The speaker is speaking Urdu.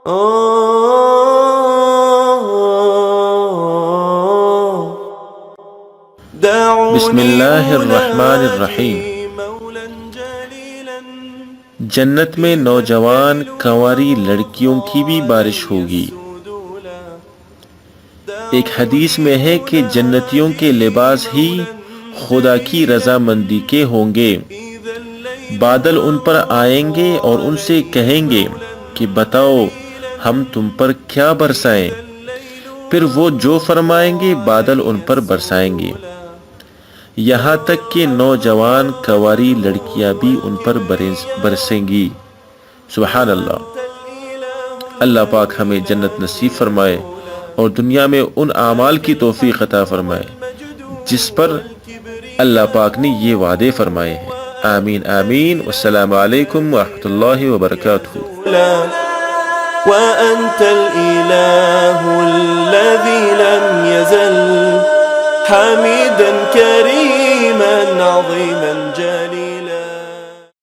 بسم اللہ الرحمن الرحیم۔ جنت میں نوجوان کنواری لڑکیوں کی بھی بارش ہوگی۔ ایک حدیث میں ہے کہ جنتیوں کے لباس ہی خدا کی رضامندی کے ہوں گے۔ بادل ان پر آئیں گے اور ان سے کہیں گے کہ بتاؤ ہم تم پر کیا برسائیں؟ پھر وہ جو فرمائیں گے بادل ان پر برسائیں گے، یہاں تک کہ نوجوان کنواری لڑکیاں بھی ان پر برسیں گی۔ سبحان اللہ۔ اللہ پاک ہمیں جنت نصیب فرمائے اور دنیا میں ان اعمال کی توفیق عطا فرمائے جس پر اللہ پاک نے یہ وعدے فرمائے ہیں۔ آمین آمین۔ والسلام علیکم ورحمۃ اللہ وبرکاتہ۔ وأنت الإله الذي لم يزل حميدا كريما عظيما